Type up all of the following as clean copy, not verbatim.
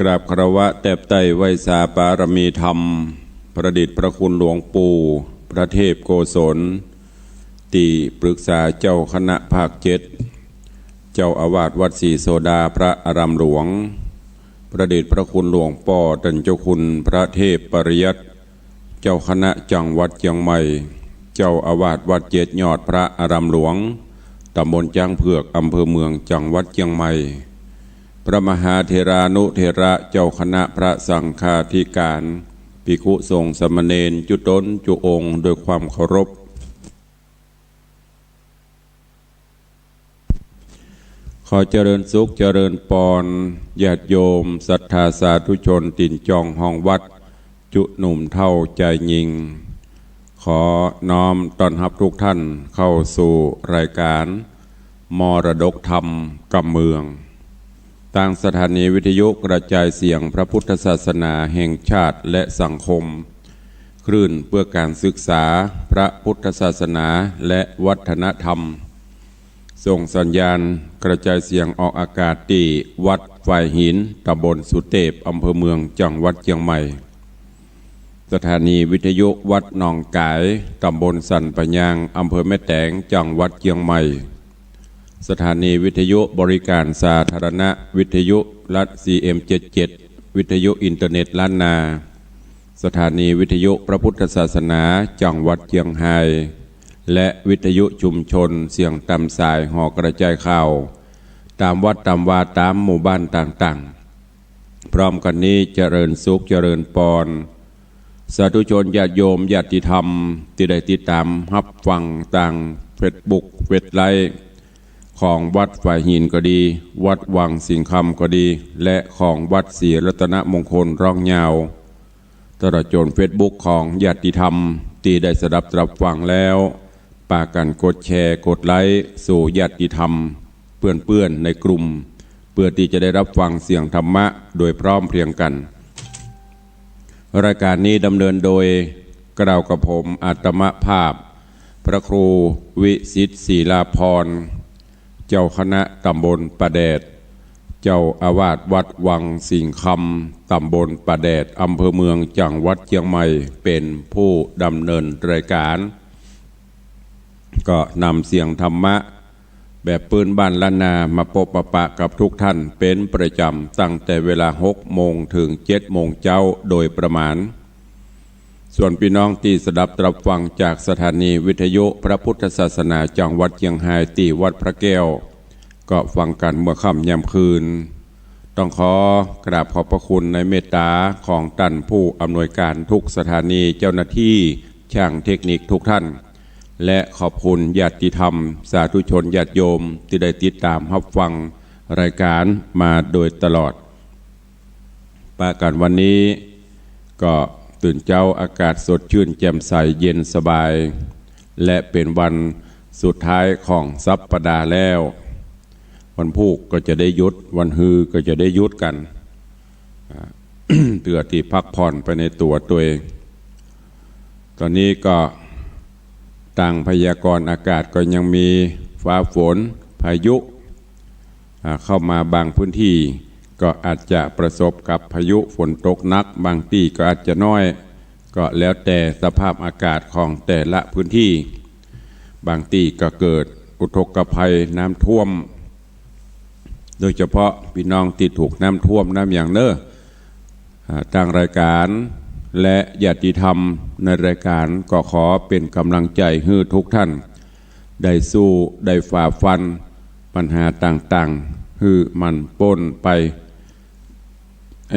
กราบคารวะแตบไตไวสาปารมีธรรมประดิษฐ์พระคุณหลวงปู่พระเทพโกศลตีปรึกษาเจ้าคณะภาค7เจ้าอาวาสวัดศรีโสดาพระอารามหลวงประเดชพระคุณหลวงป่อตันเจ้าคุณพระเทพปริยัติเจ้าคณะจังหวัดเชียงใหม่เจ้าอาวาสวัด7ยอดพระอารามหลวงตำบลจ้างเผือกอำเภอเมืองจังหวัดเชียงใหม่พระมหาเถรานุเถระเจ้าคณะพระสังฆาธิการภิกขุสงฆ์สามเณรจุตนจุองค์ด้วยความเคารพขอเจริญสุขเจริญปอนญาติโยมศรัทธาสาธุชนตินจองห้องวัดจุหนุ่มเท่าใจยิงขอน้อมต้อนรับทุกท่านเข้าสู่รายการมรดกธรรมกำเมืองทางสถานีวิทยุกระจายเสียงพระพุทธศาสนาแห่งชาติและสังคมคลื่นเพื่อการศึกษาพระพุทธศาสนาและวัฒนธรรมส่งสัญญาณกระจายเสียงออกอากาศที่วัดฝ่ายหินตำบลสุเทพอำเภอเมืองจังหวัดเชียงใหม่สถานีวิทยุวัดหนองกายตำบลสันปะยางอำเภอแม่แตงจังหวัดเชียงใหม่สถานีวิทยุบริการสาธารณะวิทยุรัฐ CM77 วิทยุอินเทอร์เน็ตล้านนาสถานีวิทยุพระพุทธศาสนาจังหวัดเชียงรายและวิทยุชุมชนเสียงตำสายหอกระจายข่าวตามวัดตามวาตามหมู่บ้านต่างๆพร้อมกันนี้เจริญสุขเจริญปอนสาธุชนญาติโยมญาติธรรมที่ได้ติดตามรับฟังต่างเฟซบุ๊กเฟซไลน์ของวัดฝ่ายหินก็ดีวัดวังสิงคำก็ดีและของวัดศรีรัตนมงคลร่องยาวตลอดจนเฟซบุ๊กของญาติธรรมที่ได้สดับรับฟังแล้วปากันกดแชร์กดไลค์สู่ญาติธรรมเพื่อนๆในกลุ่มเพื่อที่จะได้รับฟังเสียงธรรมะโดยพร้อมเพรียงกันรายการนี้ดำเนินโดยกล่าวกับผมอาตมภาพพระครูวิสิทธิ์ศิลาพรเจ้าคณะตำบลประแดดเจ้าอาวาสวัดวังสิงคำตำบลประแดดอำเภอเมืองจังหวัดเชียงใหม่เป็นผู้ดำเนินรายการก็นำเสียงธรรมะแบบปืนบ้านล้านนามาพบปะกับทุกท่านเป็นประจำตั้งแต่เวลา6 โมงถึง7 โมงเช้าโดยประมาณส่วนพี่น้องที่สดับรับฟังจากสถานีวิทยุพระพุทธศาสนาจังหวัดเชียงรายที่วัดพระแก้วก็ฟังกันเมื่อค่ำยามคืนต้องขอกราบขอบพระคุณในเมตตาของท่านผู้อำนวยการทุกสถานีเจ้าหน้าที่ช่างเทคนิคทุกท่านและขอบคุณญาติธรรมสาธุชนญาติโยมที่ได้ติดตามรับฟังรายการมาโดยตลอดปากันวันนี้ก็ตื่นเจ้าอากาศสดชื่นแจ่มใสเย็นสบายและเป็นวันสุดท้ายของสัปดาห์แล้ววันพุธก็จะได้หยุดวันฮือก็จะได้หยุดกันเพื่อที่พักผ่อนไปในตัวเองตอนนี้ก็ต่างพยากรณ์อากาศก็ยังมีฟ้าฝนพายุเข้ามาบางพื้นที่ก็อาจจะประสบกับพายุฝนตกหนักบางที่ก็อาจจะน้อยก็แล้วแต่สภาพอากาศของแต่ละพื้นที่บางที่ก็เกิดอุทกภัยน้ำท่วมโดยเฉพาะพี่น้องที่ถูกน้ำท่วมน้ำอย่างเน้อทางรายการและญาติธรรมในรายการก็ขอเป็นกำลังใจให้ทุกท่านได้สู้ได้ฝ่าฟันปัญหาต่างๆให้มันพ้นไป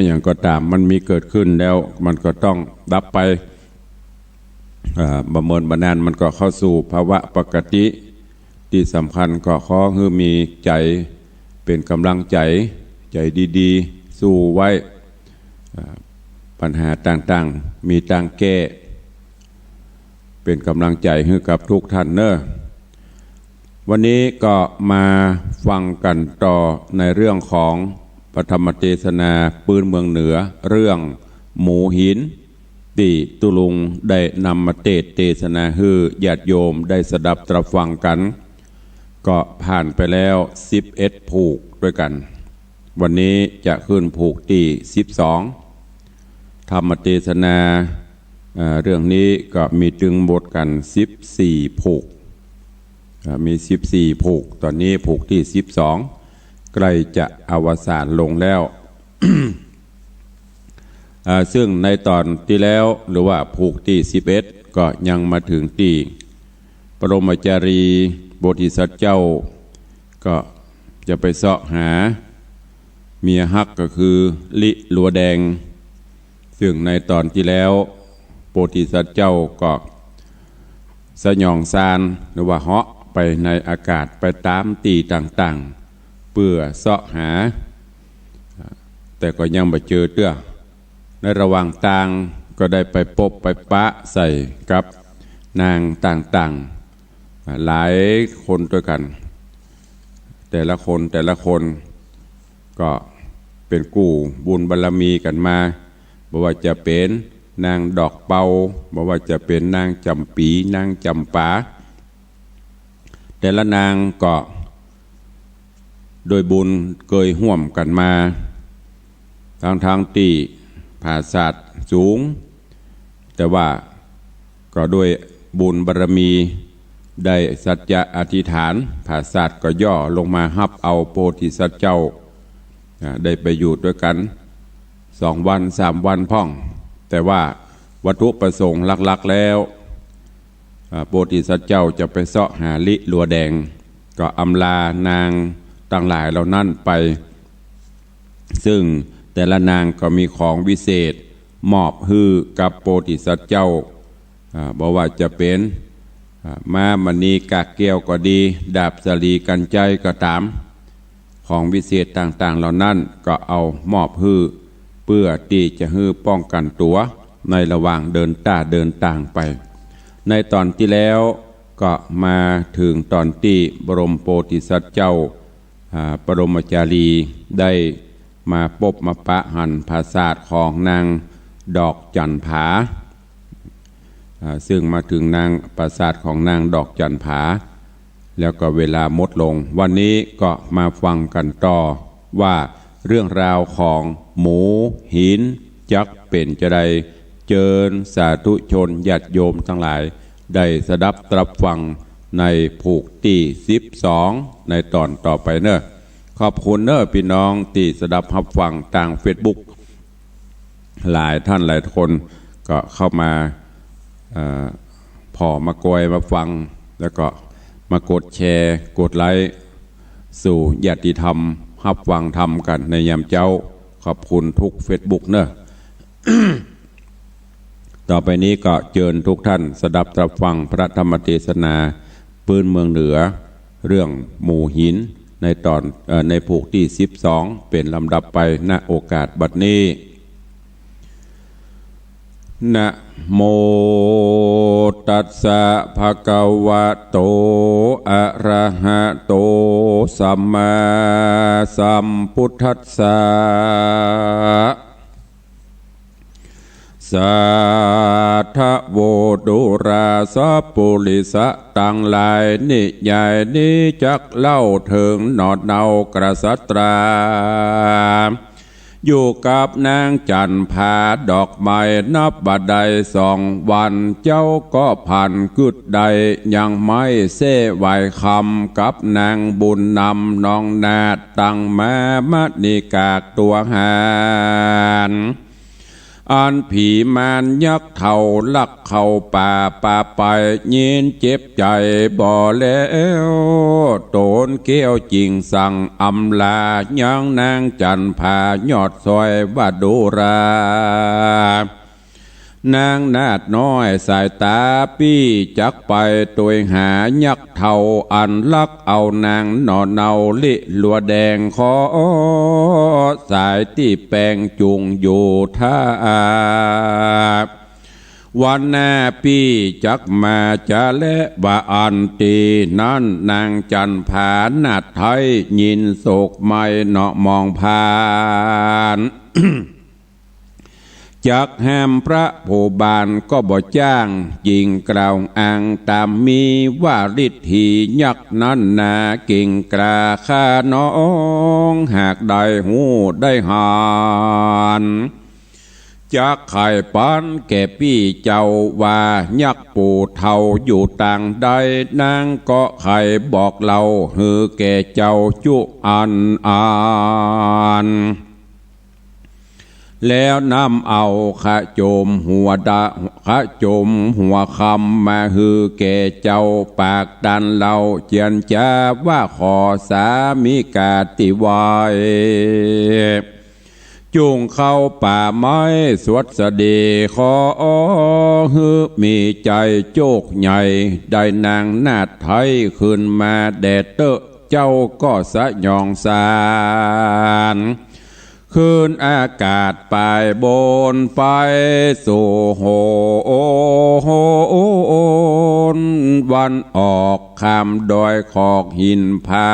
อย่างก็ตามมันมีเกิดขึ้นแล้วมันก็ต้องดับไปประเมินบรรณานมันก็เข้าสู่ภาวะปกติที่สำคัญก็ขอให้มีใจเป็นกำลังใจใจดีๆสู้ไว้ปัญหาต่างๆมีทางแก้เป็นกำลังใจให้กับทุกท่านเนอะวันนี้ก็มาฟังกันต่อในเรื่องของพระธรรมเทศนาปืนเมืองเหนือเรื่องหมูหินที่ตุลุงได้นำมาเทศนาให้ญาติโยมได้สดับตรับฟังกันก็ผ่านไปแล้ว11 ผูกด้วยกัน วันนี้จะขึ้นผูกที่12ธรรมเทศนาเรื่องนี้ก็มีจึงบทกัน14ผูกมี14ผูกตอนนี้ผูกที่12ใกล้จะอวสานลงแล้ว ซึ่งในตอนที่แล้วหรือว่าผูกที่11ก็ยังมาถึงที่ปรมจารีโพธิสัตว์เจ้าก็จะไปเสาะหาเมียฮักก็คือลิลัวแดงซึ่งในตอนที่แล้วโพธิสัตว์เจ้าก็สยองซานหรือว่าเหาะไปในอากาศไปตามตีต่างๆเพื่อเสาะหาแต่ก็ยังไม่เจอเตื้อในระหว่างทางก็ได้ไปพบไปปะใส่กับนางต่างๆหลายคนด้วยกันแต่ละคนก็เป็นกู้บุญบารมีกันมาบอกว่าจะเป็นนางดอกเปาบอกว่าจะเป็นนางจำปีนางจำปาแต่ละนางก็โดยบุญเคยห่วมกันมาทางที่ผาศาสตร์สูงแต่ว่าก็ด้วยบุญบารมีได้สัจจะอธิษฐานผาศาสตร์ก็ย่อลงมาฮับเอาโพธิสัตว์เจ้าได้ไปอยู่ด้วยกัน2 วัน 3 วันพ่องแต่ว่าวัตถุประสงค์หลักๆแล้วโพธิสัตว์เจ้าจะไปเสาะหาลิลัวแดงก็อำลานางต่างหลายเหล่านั้นไปซึ่งแต่ละนางก็มีของวิเศษมอบฮื้อกับโพธิสัตว์เจ้าบอกว่าจะเป็นม้ามณีกากแก้วก็ดีดาบสลีกันใจก็ตามของวิเศษต่างๆเหล่านั้นก็เอามอบฮื้อเพื่อที่จะฮื้อป้องกันตัวในระหว่างเดินต่างไปในตอนที่แล้วก็มาถึงตอนที่บรมโพธิสัตว์เจ้าปรมจารีได้มาพบมาปะหันภาษาทของนางดอกจันผาซึ่งมาถึงนางปราสาทของนางดอกจันผาแล้วก็เวลาหมดลงวันนี้ก็มาฟังกันต่อว่าเรื่องราวของหมูหินจักเป็นจะใดเจิญสาธุชนญาติโยมทั้งหลายได้สดับตรับฟังในผูกที่12ในตอนต่อไปเนอะขอบคุณเนอะพี่น้องที่สดับรับฟังทาง Facebook หลายท่านหลายคนก็เข้ามาพอมากอยมาฟังแล้วก็มากดแชร์กดไลค์สู่ญาติธรรมรับฟังธรรมกันในยามเจ้าขอบคุณทุก Facebook เนอะ ต่อไปนี้ก็เชิญทุกท่านสดับตรับฟังพระธรรมเทศนาปืนเมืองเหนือเรื่องหมู่หินในตอนในผูกที่12เป็นลำดับไปณโอกาสบัดนี้นะโมตัสสะภะคะวะโตอะระหะโตสัมมาสัมพุทธัสสะสัทธโวดุราสัพปุริสะตังหลายนิยายนี้จักเล่าถึงหนอดเนากษัตราอยู่กับนางจันผาดอกไม้นับบัดใด2 วันเจ้าก็ผ่านกึดใดยังไม่เสไหวคำกับนางบุญนำน้องนาดตั้งแม่มัดนิกากตัวหานอันผีมารยักษ์เท่าลักเข้าป่าไปยินเจ็บใจบ่แล้วโตนเกี้ยวจริงสั่งอำลายังนางจันผายอดซอยว่าดูรานางนาดน้อยสายตาปี้จักไปตัวหายักษ์เท่าอันลักเอานางหนอเนาลิลัวแดงขอสายที่แปลงจุงอยู่ท่าวันหน้าพี่จักมาจะและว่าอันตีนั้นนางจันผานาดไทยยินโศกไม่เนาะมองผ่าน จักแหมพระผู้บานก็บ่จ้างยิงกล่าวอ้างตามมีว่าฤทธียักนั้นนากิ่งกราข้าน้องหากได้หูได้หานจักไข่ปันแก่พี่เจ้าว่ายักปู่เท่าอยู่ต่างใดนางก็ไข่บอกเราฮือแก่เจ้าจุอันแล้วนำเอาขะโจมหัวดาขะโจมหัวคำมาฮือแก่เจ้าปากดันเราเจียนจ้าว่าขอสามิกาติวายจุงเข้าป่าไม้สวดสดีขอฮือมีใจโจกใหญ่ได้นางนาดไทยขึ้นมาแดดเตอะเจ้าก็สะยองสารคืนอากาศไปบนไฟสู่โหนวันออกคำดอยขอกหินผา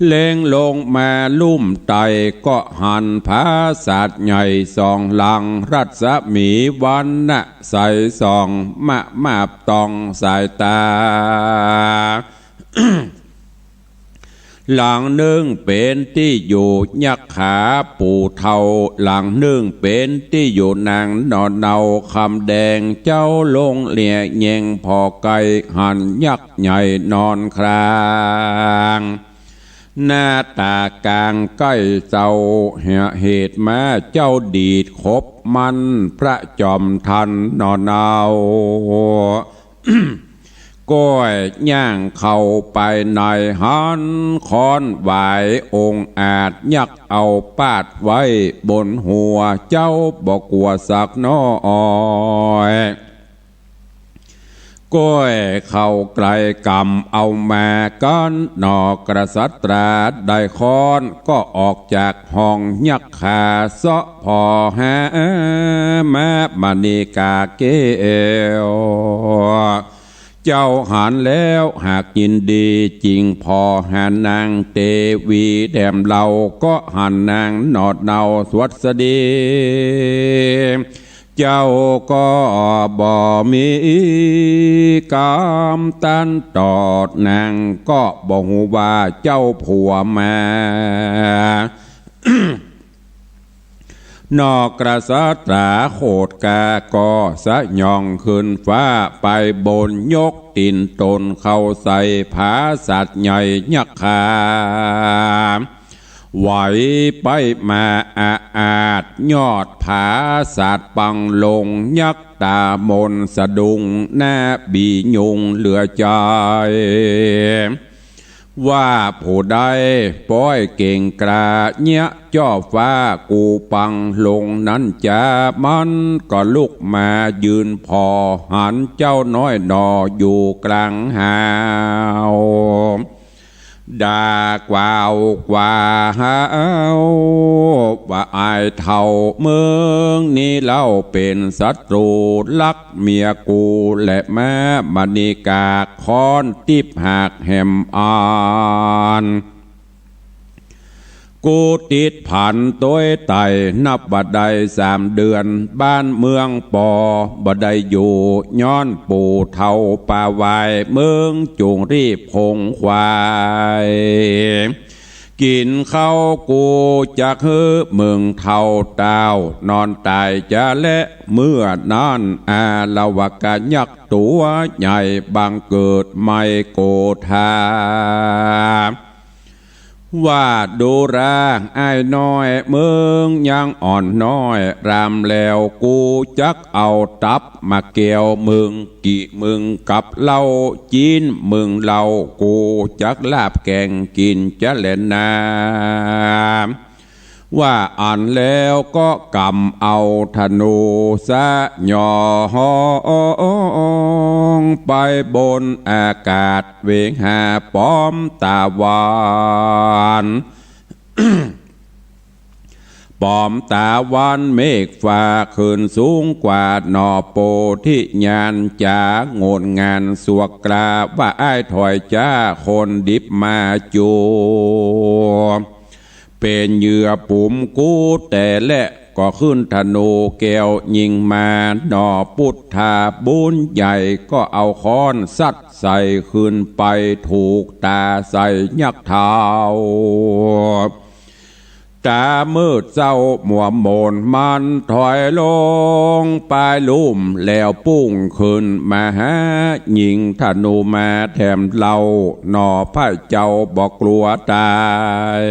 เล็งลงมาลุ่มไตก็หันผาศาสตร์ใหญ่สองหลังรัศมีวันนะใสส่องมาบตองสายตา หลังหนึ่งเป็นที่อยู่ยักขาปู่เท่าหลังหนึ่งเป็นที่อยู่นางนอนเนาคำแดงเจ้าลงเหลี่ยแยงพอไก่หันยักษ์ใหญ่นอนครางหน้าตากลางใกล้เจ้าเหตุมาเจ้าดีดคบมันพระจอมทันนอนเนา ก้อยย่างเข้าไปในหันคอนไหวองค์อาจยักเอาปาดไว้บนหัวเจ้าบอกกลัวสักน้อยก้อยเข้าไกลกำเอามาก้อนนอกระสัตราได้คอนก็ออกจากห้องยักขาเสาะพอหาแม่มณีกาเกลเจ้าหันแล้วหากยินดีจริงพอหันนางเตวีแดมเราก็หันนางนอดเนาสวัสดีเจ้าก็บ่มีกรรมตันตอดนางก็บ่ฮู้ว่าเจ้าผัวมา นอกกระสัตราโคดกาก็สะยองขึ้นฟ้าไปบนยกตินตนเข้าใส่ผาสัตว์ใหญ่ยักขาไหวไปมาอาจยอดผาสัตว์ปังลงยักตามนสะดุงหน้าบียุงเหลือใจว่าผู้ใดป้อยเก่งกราเนี้ยจ่อฟ้ากูปังลงนั้นจะมันก็ลุกมายืนพอหันเจ้าน้อยนออยู่กลางหาวด่ากว่าวกว่าหาวว่าอายเท่าเมืองนี้เล่าเป็นศัตรูลักเมียกูและแม่มณีกาค้อนติบหักแหมอ่านกูติดผันตัวไตนับบัดใด3 เดือนบ้านเมืองปอบัดใดอยู่ย้อนปู่เท่าป่าวายเมืองจุงรีบคงควายกินข้าวกูจะฮือเมืองเท่าดาวนอนตายจะและเมื่อนานอาละวกะยักตัวใหญ่บังเกิดไม่โกธาว่าดูราไอ้น้อยเมืองยังอ่อนน้อยรำแล้วกูจักเอาตับมาเกี่ยวมึงกี่มึงกับเหล้าจีนมึงเหล้ากูจักลาบแกงกินจะเล่นน้ำว่าอ่านแล้วก็กำเอาธนูสะหย่องไปบนอากาศเวงหาป้อมตาหวาน ป้อมตาวันเมฆฟ้าขึ้นสูงกว่าหนอโปที่ญานจางดงานสวกกราว่าอ้ายถอยจ้าคนดิบมาจูเป็นเหยื่อปุ่มกูแต่และ ก็ขึ้นธนูแก้วยิงมาหนอพุทธาบุญใหญ่ก็เอาค้อนสัดใส่ขึ้นไปถูกตาใส่ยักษ์เท้าตามืดเศร้ามัวโมนมันถอยลงปลายลุ่มแล้วปุ้งขึ้นมาหายิงธนูมาแถมเล่าหนอพระเจ้าบอกกลัวตาย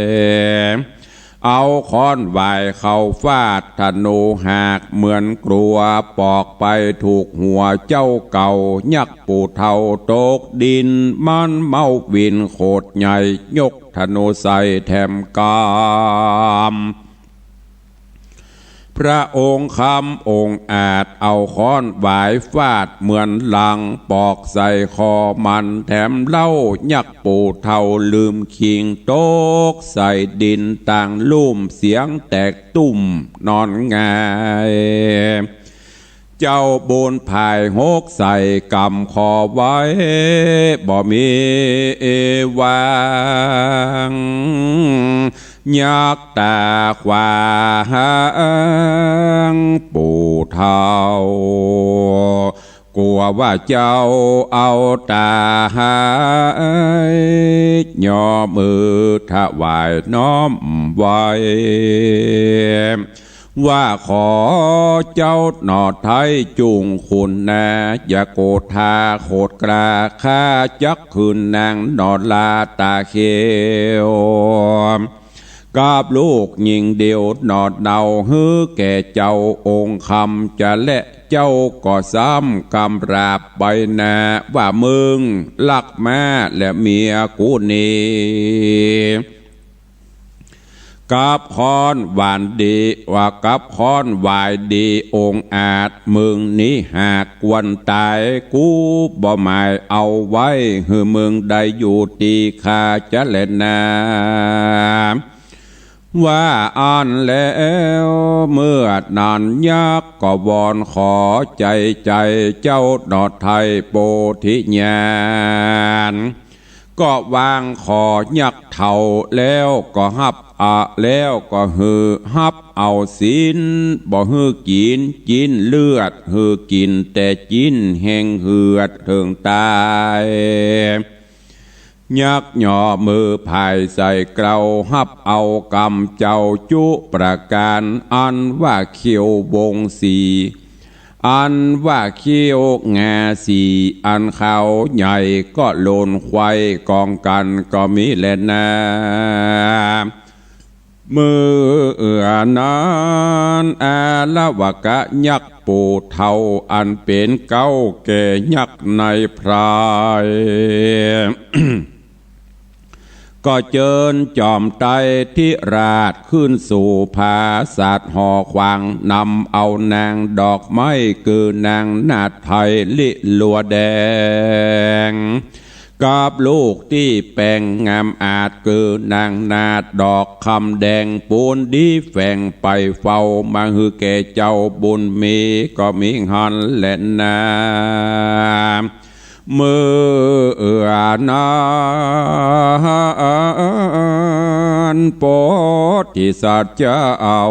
เอาค้อนไหวเข้าฟาดธนูหากเหมือนกลัวปอกไปถูกหัวเจ้าเก่ายักษ์ปูเท่าตกดินมันเมาวินโคตรใหญ่ยกธนูใส่แถมกามพระองค์คำองค์อาจเอาค้อนหวายฟาดเหมือนหลังปอกใส่คอมันแถมเล่ายักษ์ปูเท่าลืมคิงโตกใส่ดินต่างลุ่มเสียงแตกตุ่มนอนงายเจ้าโบนภายหกใส่กำคอไว้บ่มีวางยักตาขวางปู่เท่ากลัวว่าเจ้าเอาตาหายย่อมือถวายน้อมไว้ว่าขอเจ้าหนอไทยจุงคุณนาอย่าโกรธาโคตรกราข้าจักคืนนางนอนลาตาเขียวกับลูกยิงเดียวนอดเดาฮื้อแก่เจ้าองค์คำจะและเจ้าก็ซ้ำกำราบใบหน้าว่ามึงลักแม่และเมียกูนี่กับค้อนหวานดีว่ากับค้อนวายดีองค์อาจมึงนี้หากวันตายกูบ่หมายเอาไว้หือมึงได้อยู่ตีคาจะเล่นนาว่าอ่านแล้วเมื่อนานยักก็วอนขอใจเจ้าดอดไทยโปธิญาณก็วางขอยักเท่าแล้วก็ฮับแล้วก็ฮือฮับเอาศีลบ่ฮือกินจินเลือดฮือกินแต่จินแห่งเหือดถึงตายยักหย่อมือภายใส่เกลาฮับเอากำเจ้าจุประการอันว่าเขียววงสีอันว่าเขียวงาสีอันเขาใหญ่ก็โลนควายกองกันก็มีแลนามือนั้นอาละวะกะยักปูเท่าอันเป็นเก้าแก่ยักในพราย ก็เจิญจอมไตที่ราชขึ้นสู่ผาศาสตร์ห่อควางนำเอานางดอกไม้คือนางนาฏไทยลิลัวแดงกับลูกที่แปลงงามอาจคือนางนาฏดอกคำแดงปูนดีแฝงไปเฝ้ามาฮือแก่เจ้าบุญมีก็มีหันและนามือนานโปธิสัตว์จะเอา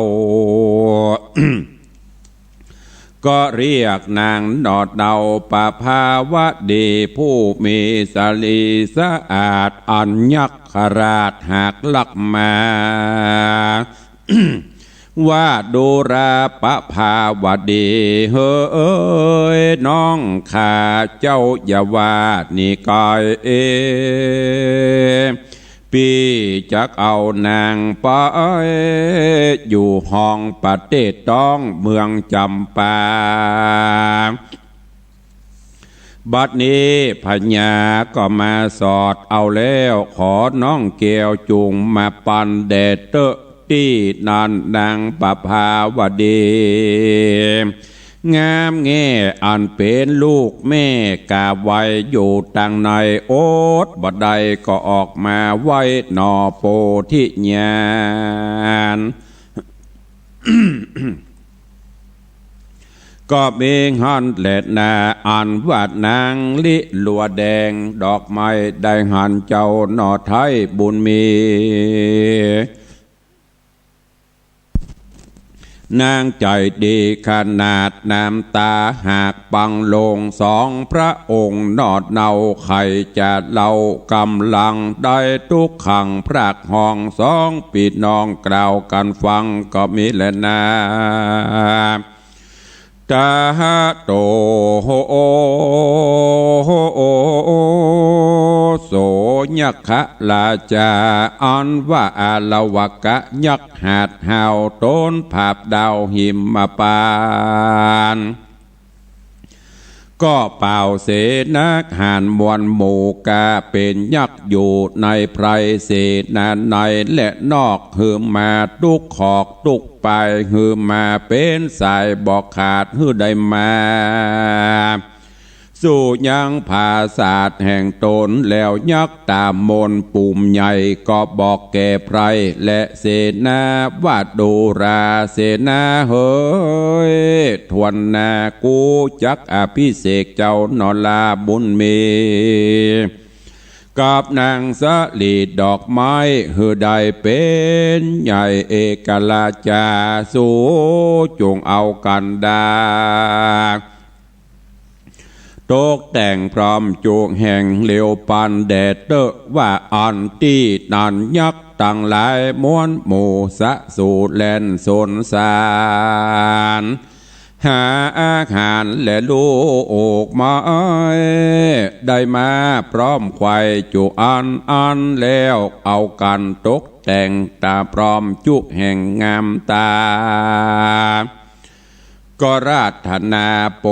ก็เรียกนางดอดเดาปะภาวะดีผู้มีสลีสะอาดอันยักขราชหากลักมา ว่าดูราปะภาวดีเฮ้ยน้องข้าเจ้าอย่าว่านี่กายปีจักเอานางไปอยู่ห้องปฏิเทศต้องเมืองจำปาบัดนี้พญาก็มาสอดเอาแล้วขอน้องเกวจุงมาปันเดชเตอที่นันนางปภาวดีงามแง่อันเป็นลูกแม่กาไว้อยู่ต่างในโอดบัดใดก็ออกมาไว้นอโปธิญาณ ก็เมงหันและนาอันวาดนางลิลัวแดงดอกไม้ได้หันเจ้าหนอไทยบุญมี นางใจดีขนาดน้ำตาหากปังลงสองพระองค์นอดเนาใครจะเล่ากำลังได้ทุกขังพรากห้องสองปีน้องกล่าวกันฟังก็มีแลนาตาโตโสยักขะลาจาอันว่าอาลวกะยักหาดหาวต้นภาพดาวหิมมาปานก็เป่าเสนักหานมวลหมู่กาเป็นยักษ์อยู่ในไพรเสนาในและนอกหือมาตุกขอกตุกไปหือมาเป็นสายบอกขาดหือได้มาสู่ยังภาศาสตร์แห่งตนแล้วยักษ์ตามมนปุ่มใหญ่ก็บอกแก่ไพรและเสนาว่าดูราเสนาเฮ้ยทวนนากูจักอภิเษกเจ้านอลาบุญมีกับนางสะลีดอกไม้หือได้เป็นใหญ่เอกลาจาสู่จงเอากันดาตกแต่งพร้อมจูงแห่งเหลียวปันแดดเตอว่าอันที่นันยักษ์ตั้งหลายม้วนหมู่สะสูดแลนสนสารหาอาหารและลูกไม้ได้มาพร้อมควายจูอันแล้วเอากันตกแต่งตาพร้อมจุแห่งงามตาก็ราธนาโป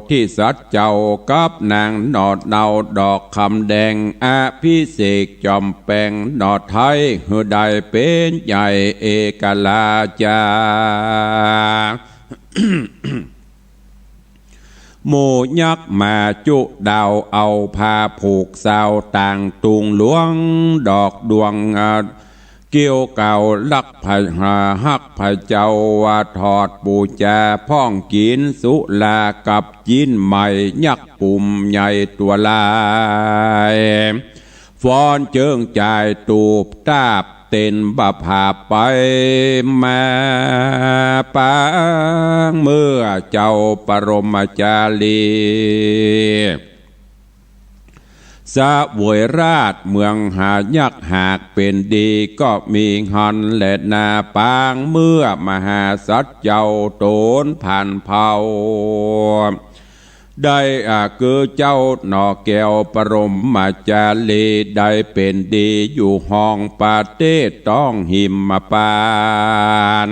ธิสัตว์เจ้ากับนางนอดเนาดอกคำแดงอภิเษกจอมแปงนอดไทยหือได้เป็นใหญ่เอกลาจา หมู่ยักษ์มาจุดาวเอาผ้าผูกสาวต่างตุงหลวงดอกดวงเกี่ยวเก่าลักไผ่หาฮักไผ่เจ้าว่าทอดปูจาพ่องกินสุลากับจินใหม่ยักษ์ปุ่มใหญ่ตัวลายฟอนเจิงจ่ายตูบตาบเต้นบะผาไปมาปางเมื่อเจ้าปรมจารีสะเวยราชเมืองหายักหากเป็นดีก็มีหันและนาปางเมื่อมหาสัตว์เจ้าโตนผ่านเผาได้คือเจ้าหนอแก้วปรมมาจารีได้เป็นดีอยู่ห้องปาเต้ต้องหิมมาปาน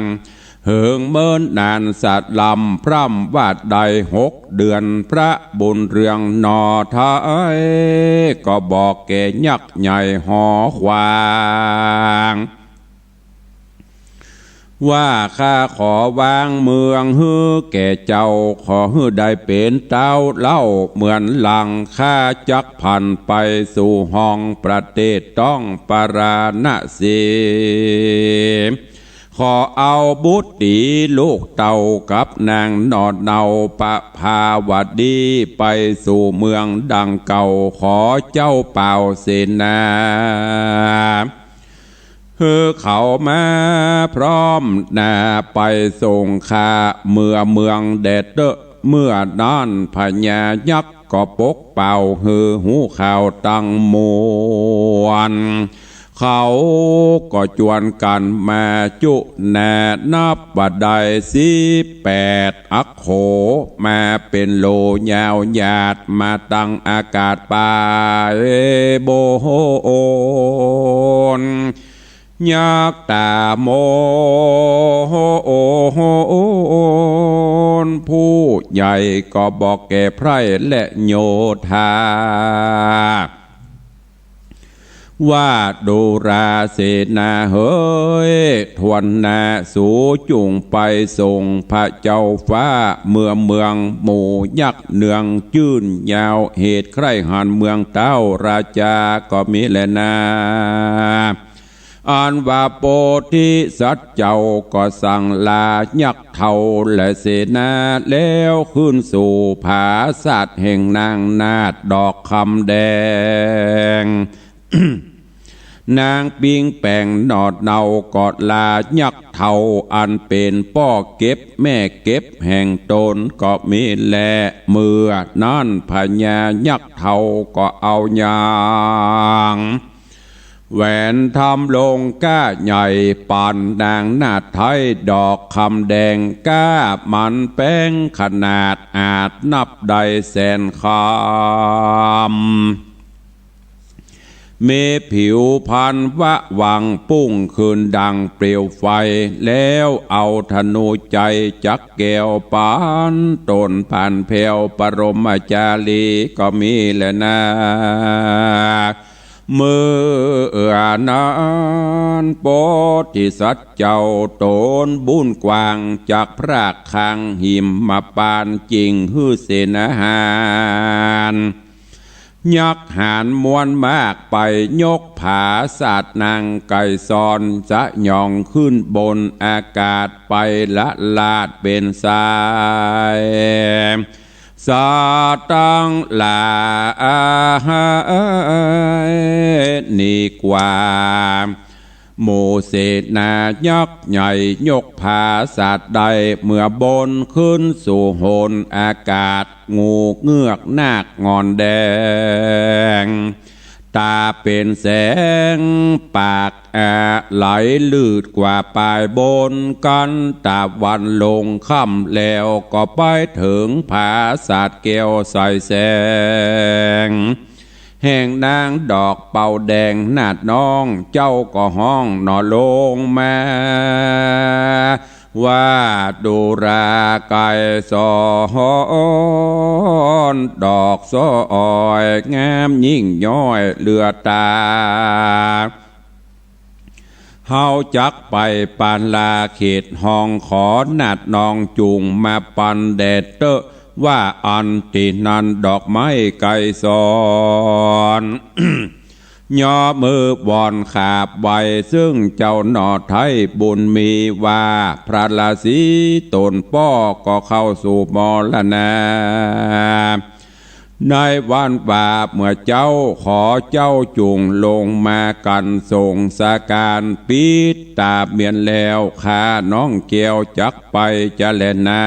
เหิงเมินนานสัตว์ลำพร่ำวาดได้6 เดือนพระบุญเรืองนอทายก็บอกแก่ยักษ์ใหญ่หอควางว่าข้าขอวางเมืองฮือแก่เจ้าขอฮือได้เป็นเต้าเล่าเหมือนหลังข้าจักพันไปสู่ห้องประเทศต้องปราณสีขอเอาบุตรีลูกเต่ากับนางนอดเนาปะภาวดีไปสู่เมืองดังเก่าขอเจ้าเป่าเสนาเขามาพร้อมนาไปส่งข้าเมืองแดดเเมื่อนั้นพญายักษ์ก็ปกเป่าหูข่าวตั้งมวลเขาก็จวนกันมาจุแน่นับบัดใด18 อักโขมาเป็นโลยาวหยาดมาตั้งอากาศปาโบโอนยักตาโมนผู้ใหญ่ก็บอกแก่ไพร่และโยธาว่าดูราเสนาเฮ้ยทวนนาสูจุงไปส่งพระเจ้าฟ้าเมืองหมู่ยักษ์เนืองจื้นยาวเหตุใครหันเมืองเต้าราจาก็มีแลนาอันว่าโปธิสัตว์เจ้าก็สั่งลายักษ์เท่าและเสนาแล้วขึ้นสู่ผาสัตว์แห่งนางนาดดอกคำแดง นางปิงแป่งนอดเนากอดลายักเท่าอันเป็นป้อเก็บแม่เก็บแห่งตนก็มีแลเมื่อนั่นพญายักเท่าก็เอายางแหวนทำลงก้าใหญ่ปานนางนาไทยดอกคำแดงก้ามันแป้งขนาดอาจนับได้แสนคำเมผิวพันวะวังปุ้งคืนดังเปลวไฟแล้วเอาธนูใจจักแก้วปานต้นผ่านแผ่วปรมาจารีก็มีแลนะเมื่อนานโพธิสัตว์เจ้าโตนบุญกวางจากพระคังหิมมาปานจริงฮือเสนาหารยักหานมวนมากไปยกผาศาสตร์นางไก่ซอนจะย่องขึ้นบนอากาศไปละลาดเป็นสายสาตังลานี่กว่าโมเสนายักษ์ใหญ่ยกผาศาสตร์ใดเมื่อบนขึ้นสู่โหนอากาศงูเงือกนาคงอนแดงตาเป็นแสงปากไหลลืดกว่าปลายบนกันตาวันลงค่ำแล้วก็ไปถึงผาศาสตร์แก้วใสแสงแห่งนางดอกเป่าแดงนาดน้องเจ้าก็ห้องนอนลงมาว่าดูราไก่สอนดอกซ้อยงามยิ่งย้อยเลือตาเฮาจักไปปานลาเขตห้องขอนาดนองจุงมาปันแดดเตอะว่าอันตินันดอกไม้ไก่สอนย่อมือบอนขาบใบซึ่งเจ้าหนอไทยบุญมีว่าพระราศีตนป้อก็เข้าสู่มรณะในวันบาปเมื่อเจ้าขอเจ้าจุงลงมากันส่งสาการปิดตาเมียนแล้วข้าน้องเกียวจักไปจะแลนา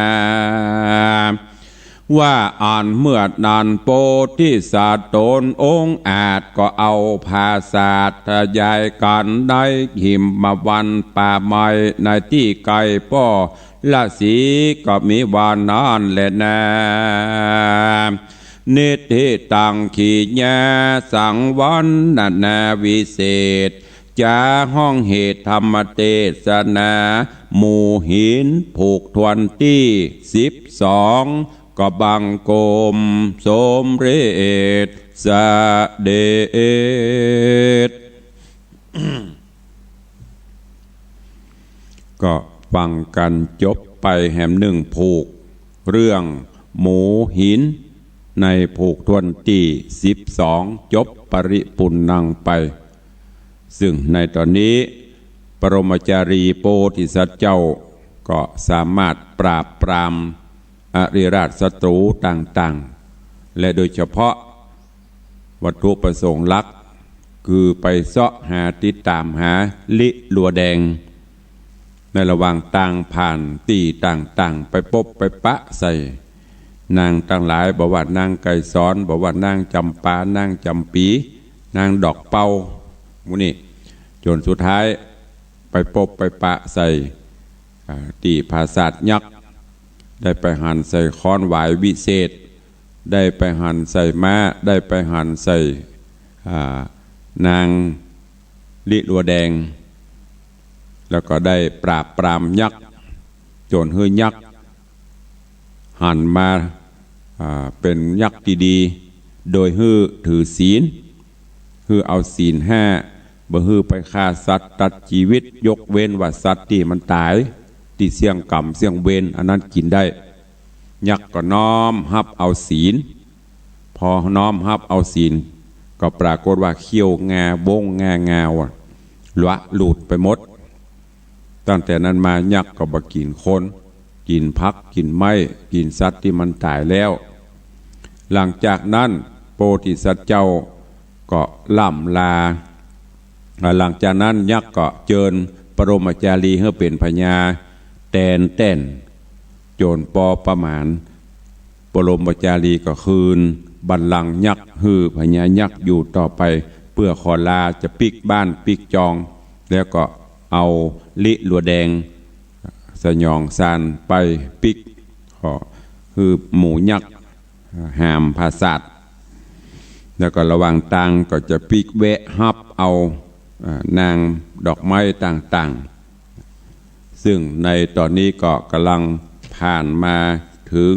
ว่าอ่านเมื่อนานโพธิสัตว์ตนองค์อาจก็เอาภาษาทยายกันได้หิมมาวันป่าไม้ในที่ไกลป้อละสีก็มีวานนานแลนะนิธิตังขีญาสังวันนาวิเศษจาห้องเหตุธรรมเทศนาหมู่หินผูกทวนที่12ก็บังกมสมเรศสะเดช ก็ฟังกันจบไปแหมหนึ่งผูกเรื่องหมูหินในผูกทวนที่12จบปริปุณนังไปซึ่งในตอนนี้ปรมจารีโพธิสัตว์เจ้าก็สามารถปราบปรามอริราชศัตรูต่างๆและโดยเฉพาะวัตถุประสงค์หลักคือไปเสาะหาติดตามหาลิลัวแดงในระหว่างต่างผ่านตีต่างๆไปพบไปปะใส่นางตั้งหลายบอกว่านางไก่ซ้อนบอกว่านางจำปานางจำปีนางดอกเป่ามุนี่จนสุดท้ายไปพบไปปะใส่ตีภาษายักษ์ได้ไปหันใส่ค้อนหวายวิเศษได้ไปหันใส่ม้าได้ไปหันใส่นางลิลัวแดงแล้วก็ได้ปราบปรามยักษ์จนเฮือยักษ์หันมาเป็นยักษ์ดีๆโดยฮือถือศีลฮือเอาศีล5บ่ฮือไปฆ่าสัตว์ตัดชีวิตยกเว้นว่าสัตว์ที่มันตายที่เสี่ยงกรรมเสี่ยงเวรอันนั้นกินได้ยักษ์ก็น้อมรับเอาศีลพอน้อมรับเอาศีลก็ปรากฏว่าเขี้ยวงาบงงาวละหลุดไปหมดตั้งแต่นั้นมายักษ์ก็บ่กินคนกินพักกินไม้กินสัตว์ที่มันตายแล้วหลังจากนั้นโพธิสัตว์เจ้าก็ล่ำลา หลังจากนั้นยักษ์ก็เจิญปรมาจารีให้เป็นพญาแตนแต้นโจรปอประมาณปรมาจารีก็คืนบัลลังก์ยักษ์ฮือพญายักษ์อยู่ต่อไปเพื่อขอลาจะปิกบ้านปิกจองแล้วก็เอาลิลัวแดงสยองซานไปปิกคือหมูยักษ์หามภาษาแล้วก็ระหว่างตังก็จะปิกแวะฮับเอานางดอกไม้ต่างๆซึ่งในตอนนี้ก็กำลังผ่านมาถึง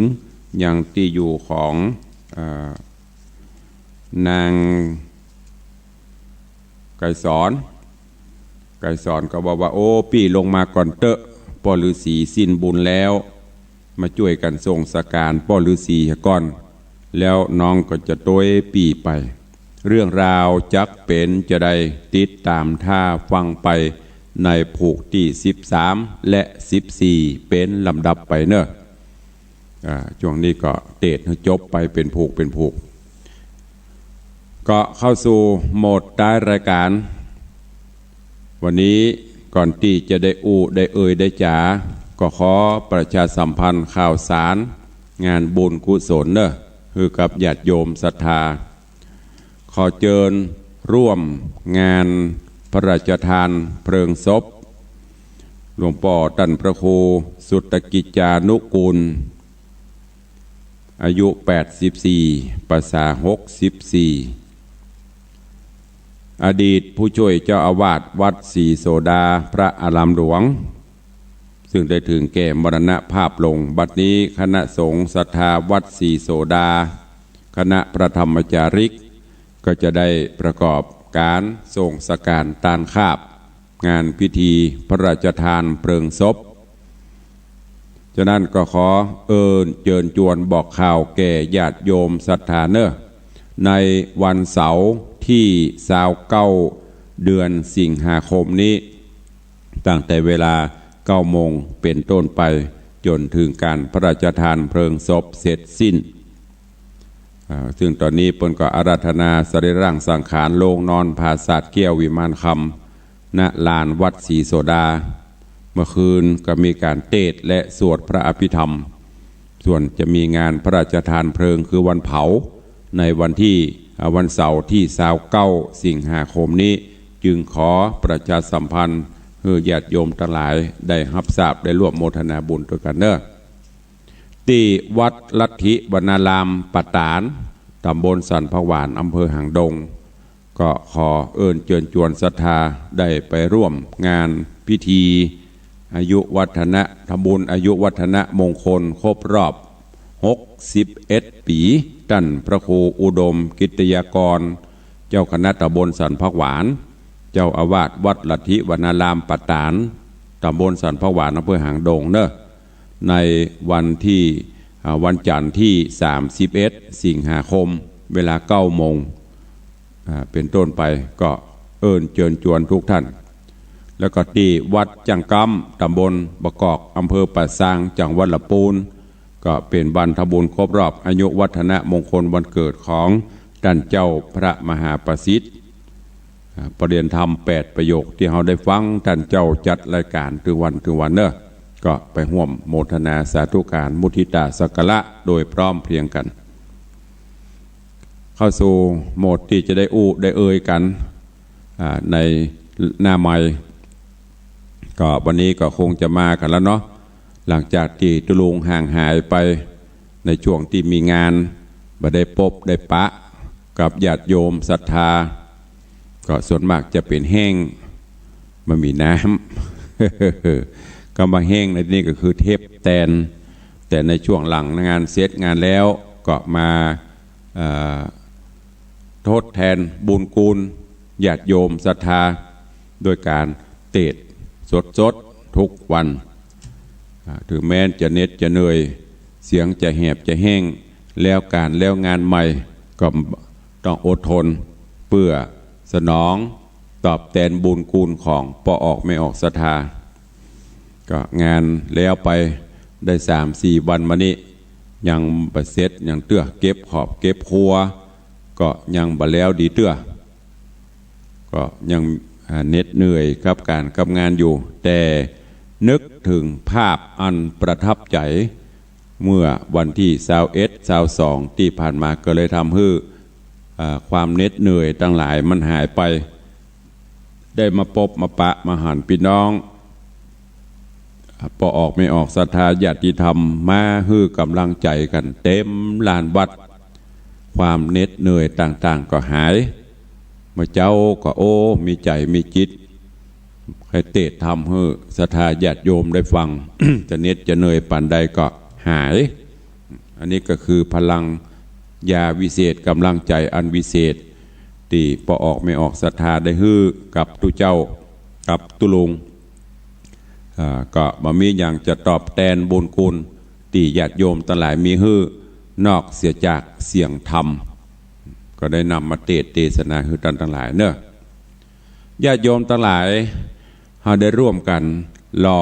ยังที่อยู่ของนางไก่สอนก็บอกว่าโอ้พี่ลงมาก่อนเตอะพ่อฤาษีสิ้นบุญแล้วมาช่วยกันส่งสการพ่อฤาษีก่อนแล้วน้องก็จะโต้ยปีไปเรื่องราวจักเป็นจะได้ติดตามท่าฟังไปในผูกที่13และ14เป็นลำดับไปเนอะช่วงนี้ก็เตะจบไปเป็นผูกก็เข้าสู่โหมดท้ายรายการวันนี้ก่อนที่จะได้ได้ได้จ๋าก็ขอประชาสัมพันธ์ข่าวสารงานบุญกุศลเนอะคือกับญาติโยมศรัทธาขอเชิญร่วมงานพระราชทานเพลิงศพหลวงพ่อตันพระครูสุตกิจจานุกูลอายุ84ภาษา64อดีตผู้ช่วยเจ้าอาวาสวัดศรีโสดาพระอารามหลวงซึ่งได้ถึงแก่มรณภาพลงบัดนี้คณะสงฆ์ศรัทธาวัดศรีโสดาคณะพระธรรมจาริกก็จะได้ประกอบการส่งสการตานคาบงานพิธีพระราชทานเพลิงศพฉะนั้นก็ขอเชิญจวนบอกข่าวแก่ญาติโยมศรัทธาเนอะในวันเสาร์ที่29เดือนสิงหาคมนี้ตั้งแต่เวลา9 โมงเป็นต้นไปจนถึงการพระราชทานเพลิงศพเสร็จสิ้นซึ่งตอนนี้เปิ้นก็อาราธนาสรีร่างสังขารโลงนอนผาศาสตร์เกี้ยววิมานคำณลานวัดศรีโสดาเมื่อคืนก็มีการเทศน์และสวดพระอภิธรรมส่วนจะมีงานพระราชทานเพลิงคือวันเผาในวันเสาร์ที่29สิงหาคมนี้จึงขอประชาสัมพันธ์ให้ญาติโยมทั้งหลายได้รับทราบได้ร่วมโมทนาบุญด้วยกันเนอะที่วัดลัทธิวนารามปัตตานตำบลสันพหวานอำเภอหางดงก็ขอเชิญจวนศรัทธาได้ไปร่วมงานพิธีอายุวัฒนะทำบุญอายุวัฒนะมงคลครบรอบ61 ปีท่านพระครูอุดมกิตยากรเจ้าคณะตำบลสันพหวานเจ้าอาวาสวัดลัทธิวนารามปัตตานตำบลสันพหวานอำเภอหางดงเนอะในวันจันทร์ที่31สิงหาคมเวลา9 โมงเป็นต้นไปก็เชิญจวนทุกท่านแล้วก็ที่วัดจังกำตำบลบะกอกอำเภอป่าซางจังหวัดลำพูนก็เป็นวันทำบุญครบรอบอายุวัฒนะมงคลวันเกิดของท่านเจ้าพระมหาประสิทธิ์ประเรียนธรรม8 ประโยคที่เราได้ฟังท่านเจ้าจัดรายการถึงวันเนอะก็ไปร่วมโมทนาสาธุการมุทิตาสักการะโดยพร้อมเพรียงกันเข้าสู่โหมดที่จะได้ได้กันในหน้าใหม่ก็วันนี้ก็คงจะมากันแล้วเนาะหลังจากที่ตุลุงห่างหายไปในช่วงที่มีงานบ่ได้พบได้ปะกับญาติโยมศรัทธาก็ส่วนมากจะเป็นแห้งมันมีน้ำก็มาแห้งในนี้ก็คือเทปแตนแต่ในช่วงหลังงานเสร็จงานแล้วก็มาทดแทนบุญกูลญาติโยมศรัทธาโดยการเทศน์สดทุกวันถึงแม้จะเหน็ดจะเหนื่อยเสียงจะแหบจะแห้งแล้วงานใหม่ก็ต้องอดทนเพื่อสนองตอบแทนบุญคุณของปออกไม่ออกศรัทธาก็งานแล้วไปได้3-4 วันมานี้ยังบ่เสร็จยังเตื้อเก็บขอบเก็บครัวก็ยังบ่แล้วดีเตื้อก็ยัง เหน็ดเหนื่อยกับการกับงานอยู่แต่นึกถึงภาพอันประทับใจเมื่อวันที่21 22ที่ผ่านมาก็เลยทำให้ความเหน็ดเหนื่อยทั้งหลายมันหายไปได้มาพบมาปะมาหันพี่น้องพอออกไม่ออกศรัทธาญาติธรรมมาฮื้อกำลังใจกันเต็มลานวัดความเหน็ดเหนื่อยต่างๆก็หายมาเจ้าก็โอ้มีใจมีจิตให้เตะทำให้ศรัทธาญาติโยมได้ฟัง จะเหน็ดจะเหนื่อยปานใดก็หายอันนี้ก็คือพลังยาวิเศษกำลังใจอันวิเศษที่พอออกไม่ออกศรัทธาได้ฮื้อกับตุเจ้ากับตุลุงก็บ่มีอย่างจะตอบแทนบุญคุณที่ญาติโยมทั้งหลายมีฮื้อนอกเสียจากเสียงธรรมก็ได้นำมาเทศนาฮื้อท่านทั้งหลายเนอะญาติโยมทั้งหลายเราได้ร่วมกันหล่อ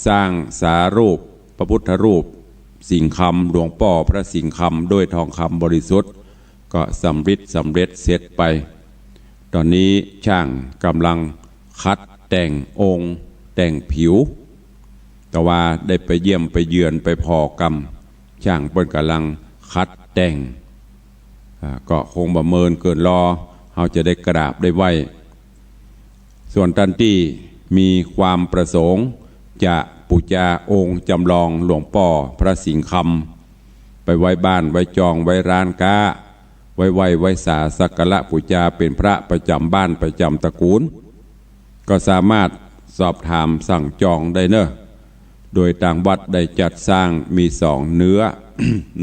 สร้างสารูปพระพุทธรูปสิงห์คำหลวงพ่อพระสิงห์คำด้วยทองคำบริสุทธิ์ก็สำเร็จเสร็จไปตอนนี้ช่างกำลังคัดแต่งองค์แต่งผิวแต่ว่าได้ไปเยี่ยมไปเยือนไปพอกรรมช่างเปิ้นกำลังคัดแต่งก็คงประเมินเกินรอเราจะได้กราบได้ไหวส่วนท่านที่มีความประสงค์จะปูชาองค์จำลองหลวงพ่อพระสิงห์คำไปไว้บ้านไว้จองไว้ร้านค้าไว้สาสักการะปูชาเป็นพระประจำบ้านประจำตระกูลก็สามารถสอบถามสั่งจองได้เนอะโดยทางวัดได้จัดสร้างมี2เนื้อ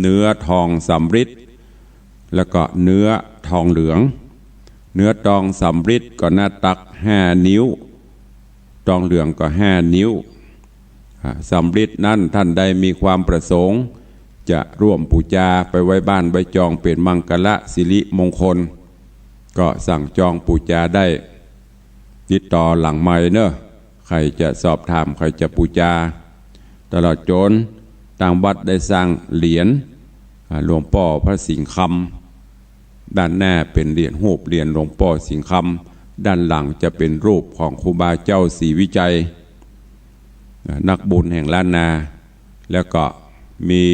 เนื้อทองสำริดแล้วก็เนื้อทองเหลืองเนื้อทองสำริดก็หน้าตัก5 นิ้วทองเหลืองก็5 นิ้วสำริดนั้นท่านใดมีความประสงค์จะร่วมปูชาไปไว้บ้านไว้จองเป็นมังคละสิริมงคลก็สั่งจองปูชาได้ติดต่อหลังไมค์เนอะใครจะสอบถามใครจะปูชาตลอดจนทางวัดได้สร้างเหรียญหลวงพ่อพระสิงห์คำด้านหน้าเป็นเหรียญรูปเหรียญหลวงพ่อสิงห์คำด้านหลังจะเป็นรูปของครูบาเจ้าศรีวิจัยนักบุญแห่งล้านนาแล้วก็มี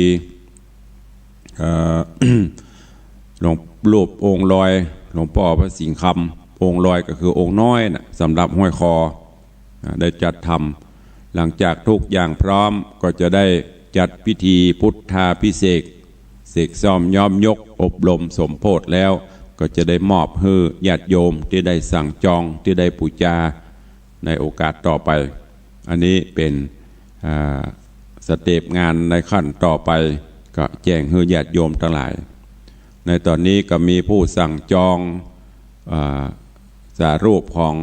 รูปองค์ลอยหลวงพ่อพระสิงห์คำองค์ลอยก็คือองค์น้อยนะสำหรับห้อยคอได้จัดทำหลังจากทุกอย่างพร้อมก็จะได้จัดพิธีพุทธาภิเษกเสกซ่อมย้อมยกอบรมสมโภชแล้วก็จะได้มอบให้ญาติโยมที่ได้สั่งจองที่ได้ปูชาในโอกาสต่อไปอันนี้เป็นสเต็ปงานในขั้นต่อไปก็แจ้งให้ญาติโยมทั้งหลายในตอนนี้ก็มีผู้สั่งจองสารูปของ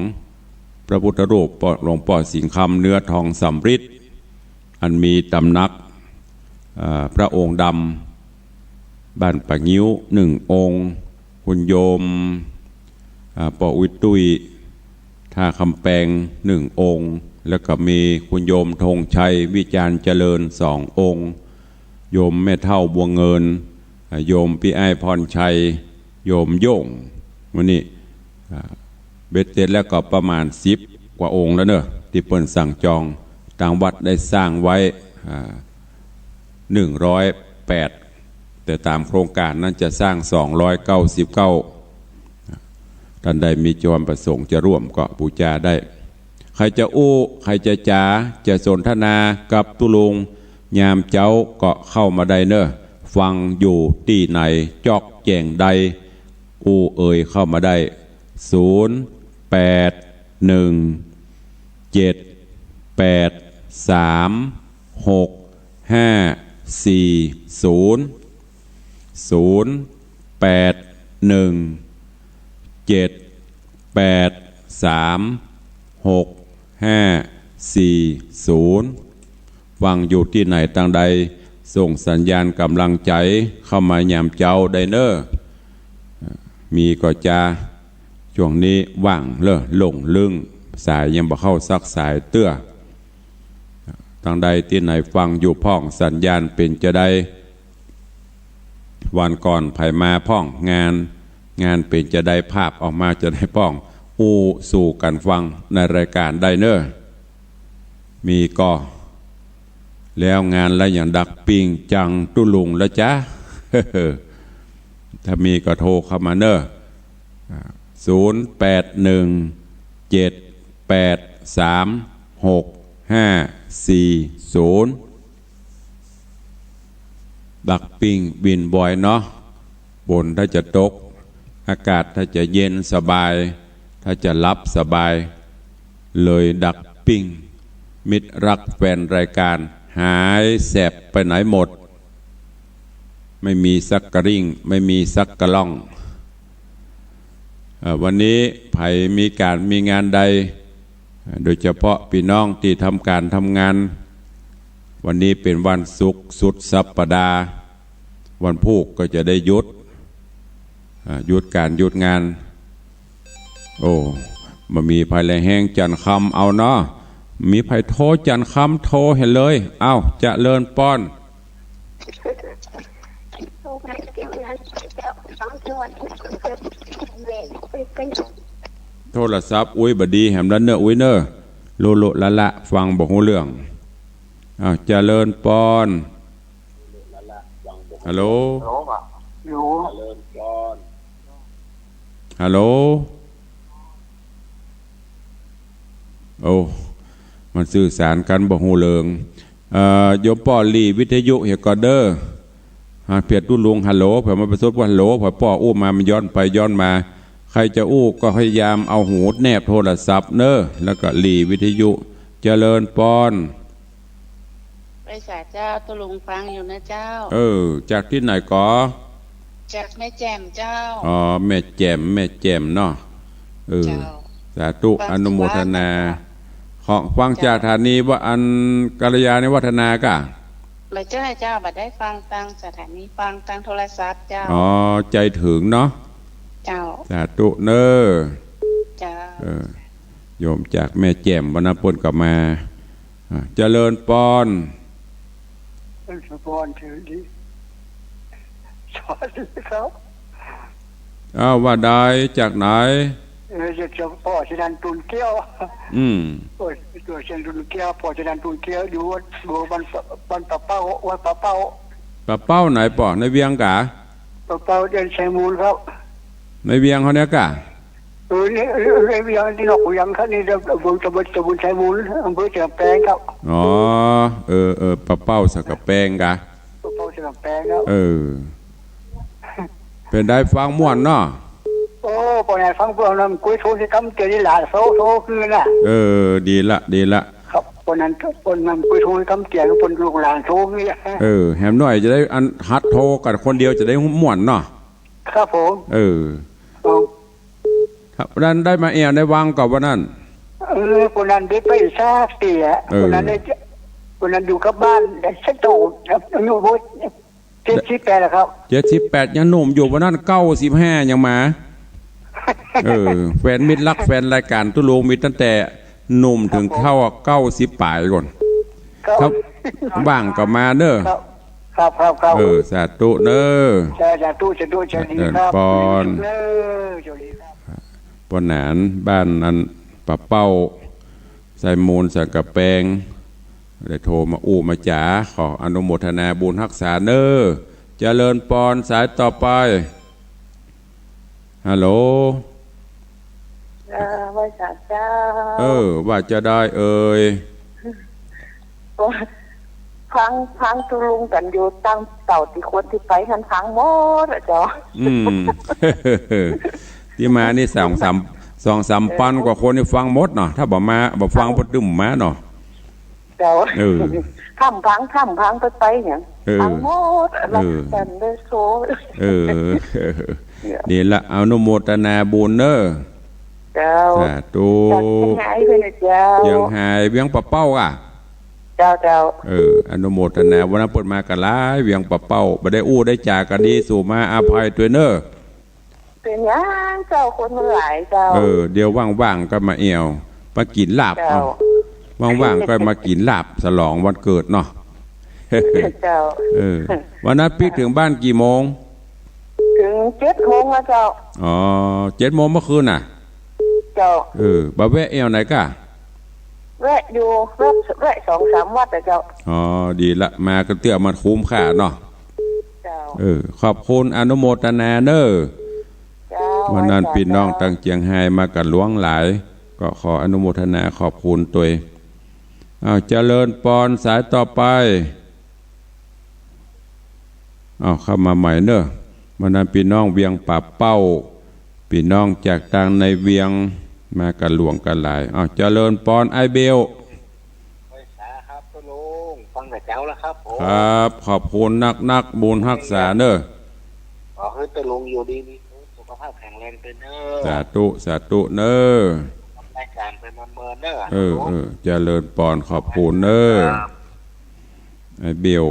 พระพุทธรูปหลวงพ่อสิงห์คำเนื้อทองสำริดอันมีตำหนักพระองค์ดำบ้านปะงิ้ว1 องค์คุณโยมปอวิตุยท่าคำแปง1 องค์แล้วก็มีคุณโยมธงชัยวิจารณ์เจริญ2 องค์โยมแม่เท่าบัวเงินโยมพี่ไอพรชัยโยมโย่งวันนี้เบ็ดเสร็จแล้วก็ประมาณ10 กว่าองค์แล้วเนอะที่เปิ้นสั่งจองทางวัดได้สร้างไว้108แต่ตามโครงการนั้นจะสร้าง299ท่านใดมีจรประสงค์จะร่วมก็บูชาได้ใครจะอู้ใครจะจ๋าจะสนทนากับตุลุงยามเจ้าก็เข้ามาได้เนอะฟังอยู่ที่ไหนจอกแจงใดอู้เอ่ยเข้ามาได้ฟังอยู่ที่ไหนต่างใดส่งสัญญาณกำลังใจเข้ามายามเจ้าได้เนอะมีก็จะช่วงนี้ว่างหลงลึงสายยังบ่เข้าซักสายเตื้อทางใดที่ไหนฟังอยู่พ่องสัญญาณเป็นจะได้วันก่อนไผมาพ่องงานเป็นจะได้ภาพออกมาจะได้พ่อง อู้สู่กันฟังในรายการได้เนอะมีก็แล้วงานแล้วอย่างดักปิงจังตุลุงแล้วจ้า ถ้ามีก็โทรเข้ามาเนอะ0817836540ดักปิงบินบ่อยเนาะบนถ้าจะตกอากาศถ้าจะเย็นสบายถ้าจะรับสบายเลยดักปิงมิตรรักแฟนรายการหายแสบไปไหนหมดไม่มีสักกระริ่งไม่มีสักกระล่องวันนี้ไผ่มีงานใดโดยเฉพาะพี่น้องที่ทำการทำงานวันนี้เป็นวันศุกร์สุดสัปดาห์วันพุธก็จะได้หยุดการหยุดงานโอ้มามีไผ่แรงแห้งจันคำเอาเนาะมีไผ่โทรจันคำโทรเห็นเลยเอ้าจะเลินป้อนโทรศัพท์อุ้ยบดีแหมแล้วเนอะอุ้ยเนอะโลละฟังบอกหูเรื่องอ้าวเจริญปอนฮัลโหลฮัลโหลโอ้มันสื่อสารกันบอกหูเรื่องโยมป้อลีวิทยุเฮกอเดอร์เพียรตุลุงฮัลโหลเผื่อมาประสบว่าฮัลโหลเผื่อป้ออู้มามันย้อนไปย้อนมาใครจะอู้ก็พยายามเอาหูแนบโทรศัพท์เนอะแล้วก็หลีวิทยุเจริญปอนไปสาเจ้าตุลุงฟังอยู่นะเจ้าจากที่ไหนก็จากแม่แจ่มเจ้าอ๋อแม่แจ่มเนาะสาธุอนุโมทนาของฟังจากฐานีว่าอันกัลยาณวัฒนากะเลยเจ้าให้เจ้าบัดได้ฟังตังสถานีฟังตังโทรศัพท์เจ้าอ๋อใจถึงเนาะเจ้าสาธุเนอเจ้าโยมจากแม่แจ่มวรรณพลกลับมาเจริญปอนปอนเถิดดีสวัสดีครับว่าได้จากไหนจะพ่อชนันตุนเกี้ยวตัวชนันตุนเกี้ยวพ่อชนันตุนเกี้ยวอยู่วันปะเป้าวันปะเป้าไหนป่อในเวียงกะปะเป้าเดินชัยมูลครับในเวียงเขาเนี้ยกะนี่ในเวียงที่นอกเวียงครับนี่ตำบลชัยมูลอำเภอเชียงแปงครับอ๋อปะเป้าสักกะแปงกะปะเป้าสักกะแปงครับเป็นได้ฟังม่วนเนาะโอ้ปนายฟังพวกนั้นคุยโทรที่กำเจริญหลานโซคือน่ะดีละครับปนั้นคุยโทรที่กำเจริญปนลูกหลานโซคือแหมหน่อยจะได้อันฮัดโทรกันคนเดียวจะได้ม่วนเนาะครับผมครับนั้นได้มาได้วางกับวันนั้นคนนั้นได้ไปซาเสียคนนั้นอยู่กับบ้านได้สักโตอายุพุทธ78แล้วครับ78ยังหนุ่มอยู่วันนั้น95ยังมาแฟนมิตรรักแฟนรายการตุลุงมีตั้งแต่หนุ่มถึงเข้า90ปลายก่อนครับบ้างก็มาเด้อครับสาธุเด้อสาธุดีครับปอนปอนหนานบ้านนั้นปะเป้าใส่มูลสังกะแปงได้โทรมามาจ๋าขออนุโมทนาบุญรักษาเด้อเจริญปอนสายต่อไปฮัลโหลว่าจะเจ้าว่าจะได้พังตุลุงกันอยู่ตั้งเต่าที่คนที่ไปพังหมดอ่ะจ้ะที่มานี่2-3 ปันกว่าคนที่ฟังหมดเนาะถ้าบ่ฟังบ่ตึมมาเนาะเจ้าข้ามพังไปเนี่ยพังหมดกันได้โซนี่ละอนุโมทนาบุญเด้อเจ้าสาธุหายไปเลยเจ้ายังหายเวียงปะเป้าอ่ะเจ้าอนุโมทนาวันนั้นเปิดมากันหลายเวียงปะเป้าบ่ได้ได้จากกันดีสู่มาอภัยตัวเด้อเป็นยังเจ้าคนมันหลายเจ้าเดี๋ยวว่างๆก็มาเอวมากินลาบเนาะว่างๆก็มากินลาบฉลองวันเกิดเนาะเจ้าวันนั้นพี่ถึงบ้านกี่โมงถึง7 โมงแล้วเจ้าอ๋อ7 โมงเมื่อคืนน่ะเ เจ้าบ่แวะเอวไหนกะแวะอยู่แวะ2-3 วัดแต่เจ้าอ๋อดีละมาก็เตื้อมันคุ้มค่าเนาะเจ้าขอบคุณอนุโมทนาเด้อวันนั้นพี่น้องตั้งเจียงไฮ้มากันหลวงหลายก็ขออนุโมทนาขอบคุณตัวเจริญปอนสายต่อไปเข้ามาใหม่เนอะวันนั้นพี่น้องเวียงป่าเป้าพี่น้องจากทางในเวียงมากันหลวงกันหลายเจริญปอนไอเบลครับตุลุงฟังแต่เจ้าแล้วครับผมครับขอบคุณนักบุญรักษาเนอะขอให้ตุลุงอยู่ดีมีสุขภาพแข็งแรงเป็นเนอะสาธุเนอะรายการเป็นเมินเนอะเจริญปอนขอบคุณเนอะไอเบล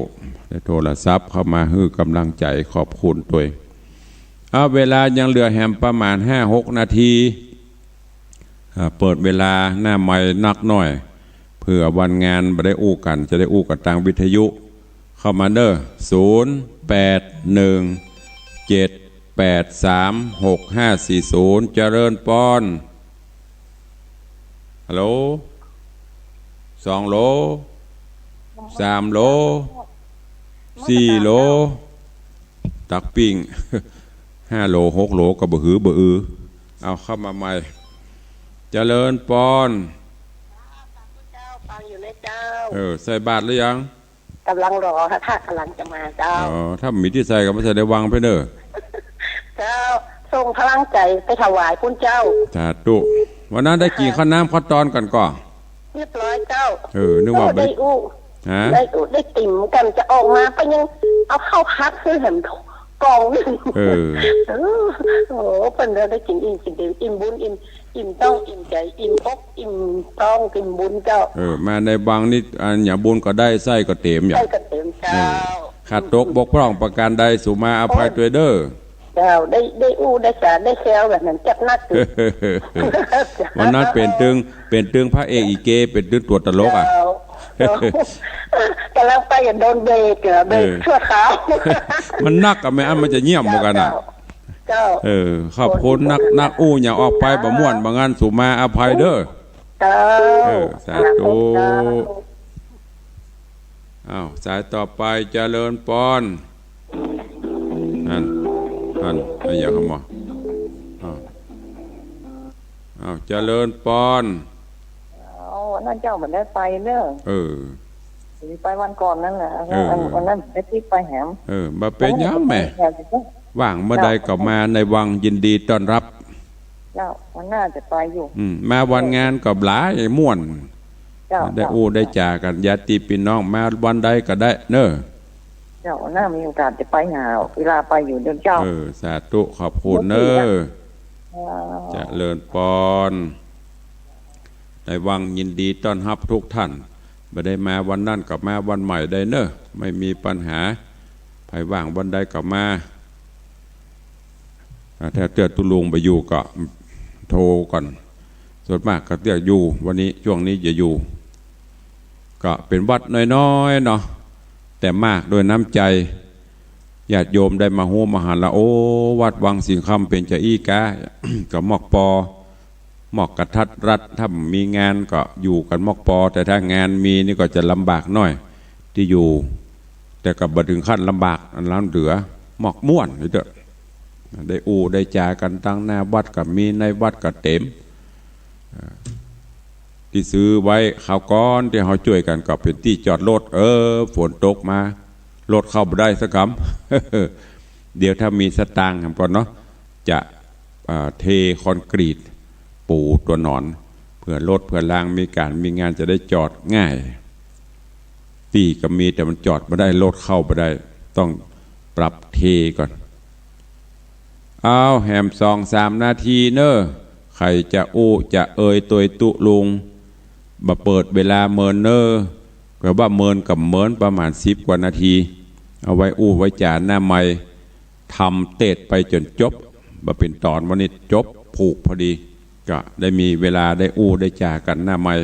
ได้โทรศัพท์เข้ามาฮื้อกำลังใจขอบคุณตัวเวลายังเหลือแหมประมาณ 5-6 นาทีเปิดเวลาหน้าไม้นักหน่อยเพื่อวันงานไม่ได้อู้กันจะได้อู้กับทางวิทยุเข้ามาเด้อ0817836540เจริญปอนฮัลโหล2 โล3 โล4 โลตักปิ้ง5 โล6 โลก็บ่หือเอาเข้ามาใหม่เจริญปอนฟังอยู่เลยเจ้าใส่บาตรหรือยังกำลังรอถ้ากำลังจะมาเจ้าถ้ามีที่ใส่ก็ไม่ใส่ได้วางไปเด้อเจ้าส่งพลังใจไปถวายคุณเจ้าสาธุวันนั้นได้กี่ข้าวน้ำข้าวตอนกันก่อนเรียบร้อยเจ้านึกว่าได้ได้ติ่มกันจะออกมาไปยังเอาเข้าพักคือเห็นกองนึงโอ้เป็นได้กินอิ่มกินเดียวอิ่มบุญอิ่มต้องอิ่มใจอิ่มอกอิ่มต้องอิ่มบุญเจ้ามาในบางนี่อย่าบุญก็ได้ไส้ก็เต็มไส้ก็เต็มเจ้าขาดตกบกพร่องประการใดสุมาอภัยตัวเด้อเจ้าได้อู้ได้สาได้แซวแบบนั้นจับนักวันนั้นเป็นตึงพระเอกอีเกเป็นตึงตัวตลกกำลังไปอย่าโดนเบรกชั่วคราวมันนักกับไม่มันจะเงียบเหมือนกันขอบคุณนักอู้อย่าออกไปบ่ม่วนบ่งานสุมาอภัยเด้อสาธุสายต่อไปเจริญปอนนั่นอะไรอย่างเขาบอกเจริญปอนนั่นเจ้าเหมือนได้ไปเนอะไปวันก่อนนั่นแหละวันนั้นไปที่ไปแหมมาเป็นยังแม่ว่างเมื่อใดก็มาในวังยินดีต้อนรับเจ้าวันหน้าจะไปอยู่มาวันงานกับหลายม่วนได้อู้ได้จากันญาติพี่น้องมาวันใดก็ได้เนอะเจ้าหน้ามีโอกาสจะไปหาเวลาไปอยู่เดินเจ้าสาธุขอบคุณเนอะจะเลิญปอนในวังยินดีต้อนรับทุกท่านไม่ได้มาวันนั้นกับมาวันใหม่ได้เนอะไม่มีปัญหาใครว่างวันใดกับมาถ้าเตือนตุลุงไปอยู่ก็โทรก่อนส่วนมากก็เตือนอยู่วันนี้ช่วงนี้จะอยู่ก็เป็นวัดน้อยๆเนาะแต่มากโดยน้ำใจญาติโยมได้มาหัวมาหาละโอ้วัดวังสิงคำเป็นจะอี้กะกับมอกปอหมอกกระทัดรัดถ้ามีงานก็อยู่กันมอกปอแต่ถ้างานมีนี่ก็จะลำบากหน่อยที่อยู่แต่กับบัดถึงขั้นลำบากอันล้ำเหลือหมอกม่วนนี่เด้อได้อู้ได้จากันตั้งหน้าวัดกับมีในวัดกับเต็มที่ซื้อไว้ข่าวก้อนที่เขาช่วยกันกับเป็นที่จอดรถฝนตกมารถเข้าไปได้สักคำเดี๋ยวถ้ามีสตางค์ครับก่อนเนาะจะเทคอนกรีตปูตัวหนอนเพื่อรถเพื่อล่างมีงานจะได้จอดง่ายตีก็มีแต่มันจอดไม่ได้รถเข้าไปได้ต้องปรับเทก่อนแหม2-3 นาทีเนอะใครจะอู้จะตัวตุลุงมาเปิดเวลาเมินเนอก็ว่าเมินกับเมินประมาณ10 กว่านาทีเอาไว้อู้ไว้จ่าหน้าไม้ทำเตะไปจนจบมาเป็นตอนวันนี้จบผูกพอดีก็ได้มีเวลาได้อู้ได้จ่ากันหน้าไม้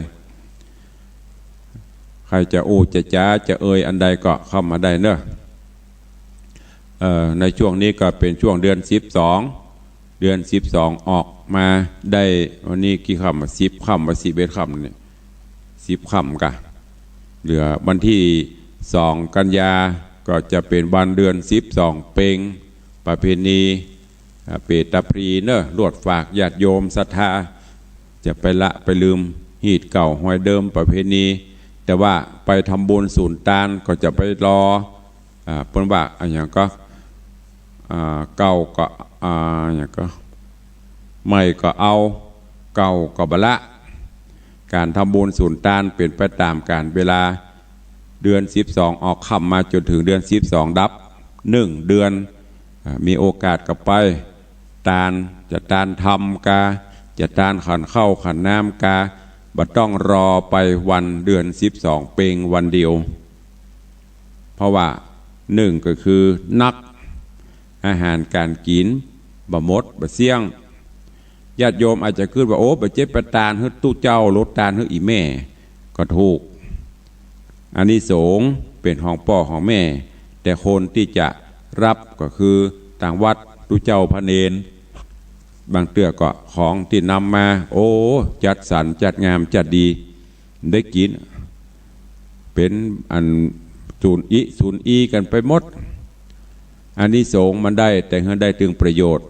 ใครจะอู้จะจ้าจะอันใดก็เข้ามาได้เนอะในช่วงนี้ก็เป็นช่วงเดือน12ออก มาได้วันนี้กี่คำ10 ค่ำว่า11 ค่ำเนี่ย10 ค่ำกะเหลือวันที่2 กันยาก็จะเป็นวันเดือน12 เพ็งประเพณีเปตพรีเนอะลวดฝากญาติโยมศรัทธาจะไปละไปลืมหีดเก่าหอยเดิมประเพณีแต่ว่าไปทำบุญศูนย์ตานก็จะไปรอเปิ้นว่าอย่างก็เก่าก็อย่างก็ไม่ก็เอาเก่าก็บละการทำบุญศูนย์ตานเป็นไปตามการเวลาเดือน12ออกค่ำมาจนถึงเดือน12ดับ1 เดือนมีโอกาสกับไปตานจะตานทำกาจะตานขันเข้าขันน้ำกาบัดต้องรอไปวันเดือน12 เพ็งวันเดียวเพราะว่า1ก็คือนักอาหารการกินบะมดบะเสี่ยงญาติโยมอาจจะคิดว่าโอ้บะเจ็บประตานฮึตู้เจ้าลดตานฮึอีแม่ก็ถูกอานิสงส์เป็นของพ่อของแม่แต่คนที่จะรับก็คือต่างวัดตู้เจ้าพระเนรบางเตือก็ของที่นำมาโอ้จัดสรรจัดงามจัดดีได้กินเป็นอันศูนย์อีกันไปหมดอันนี้สงมันได้แต่เงินได้ถึงประโยชน์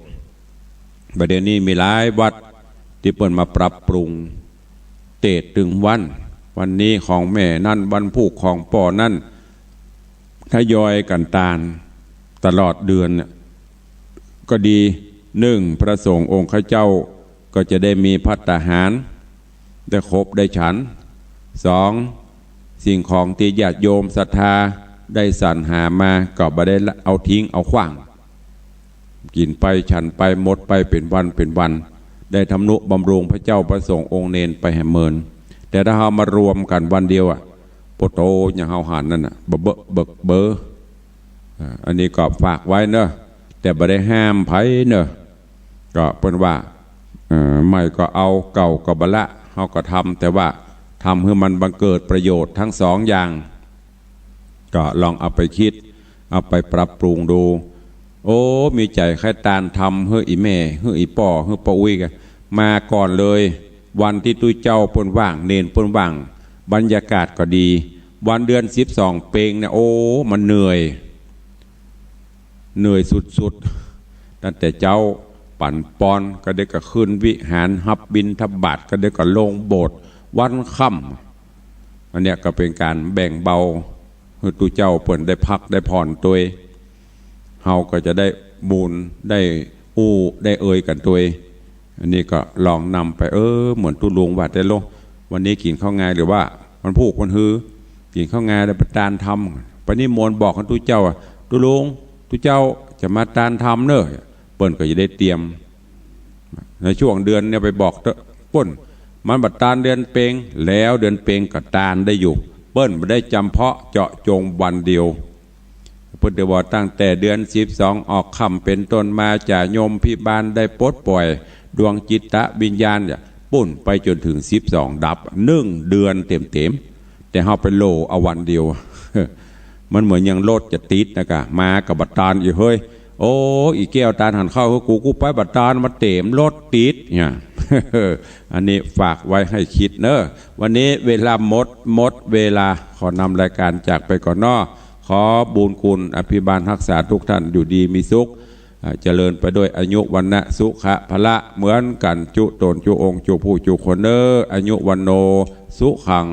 ประเดี๋ยวนี้มีหลายวัดที่เปิดมาปรับปรุงเตะถึงวันนี้ของแม่นั่นวันผูกของป่อนั่นทยอยกันตาลตลอดเดือนก็ดี1พระสงฆ์องค์ข้าเจ้าก็จะได้มีภัตตาหารได้ครบได้ฉัน2สิ่งของที่ญาติโยมศรัทธาได้สรรหามาก็บ่ได้เอาทิ้งเอาขว้างกินไปฉันไปหมดไปเป็นวันได้ทำนุบำรุงพระเจ้าพระสงฆ์องค์เนนไปแห่เมินแต่ถ้าเรามารวมกันวันเดียวโปโตอย่างเฮาหันนั่นเบออันนี้ก็ฝากไว้เนอะแต่บ่ได้ห้ามไผเนอะก็เป็นว่าไม่ก็เอาเก่าก็บละเฮาก็ทำแต่ว่าทำให้มันบังเกิดประโยชน์ทั้ง2 อย่างก็ลองเอาไปคิดเอาไปปรับปรุงดูโอ้มีใจแค่ตานทำเฮ้ยอีแม่เฮ้ยอีป่อเฮ้ยป้าอุ้ยกันมาก่อนเลยวันที่ตุ้ยเจ้าปนว่างเนนปนว่างบรรยากาศก็ดีวันเดือน12 เพ็งเนี่ยโอ้มันเหนื่อยสุดๆตั้งแต่เจ้าปั่นปอนก็ได้ก็ขึ้นวิหารฮับบินทบาทก็ได้ก็ลงโบสถ์วันค่ำอันเนี้ยก็เป็นการแบ่งเบาให้ตู้เจ้าเปิ่นได้พักได้ผ่อนตัวเฮาก็จะได้บูนได้ได้เอ่ยกันตัวอันนี้ก็ลองนำไปเหมือนตู้หลวงวัดได้ลงวันนี้กินข้าวงายหรือว่ามันผูกมันฮือกินข้าวงายได้ประทานทำปณิมนต์บอกกันตู้เจ้าตู้หลวงตู้เจ้าจะมาทานทำเนอะเปิ้นก็จะได้เตรียมในช่วงเดือนเนี่ยไปบอกเถอะป่นมันบัดตานเดือนเพ็งแล้วเดือนเพ็งก็ตานได้อยู่เปิ้นไม่ได้จำเพาะเจาะจงวันเดียวพุทธวจนะตั้งแต่เดือน12ออกค่ำเป็นต้นมาจะโยมพิบาลได้ปลดปล่อยดวงจิตตะวิญญาณปุ่นไปจนถึง12ดับ1 เดือนเต็มแต่เฮาไปโลเอาวันเดียว มันเหมือนยังรถจะติดนะกะมากับบัดตานอยู่เฮ้ยโอ้อีแก้วตาลหันเข้ากูไปบัดตาลมาเต็มรถติดเนี่ย อันนี้ฝากไว้ให้คิดเนอะวันนี้เวลาหมดเวลาขอนำรายการจากไปก่อนเนาะขอบุญคุณอภิบาลรักษาทุกท่านอยู่ดีมีสุขเจริญไปด้วยอายุวันนะสุขะพละเหมือนกันจุตนจุองค์จุผู้จุคนเนออายุวันโนสุขัง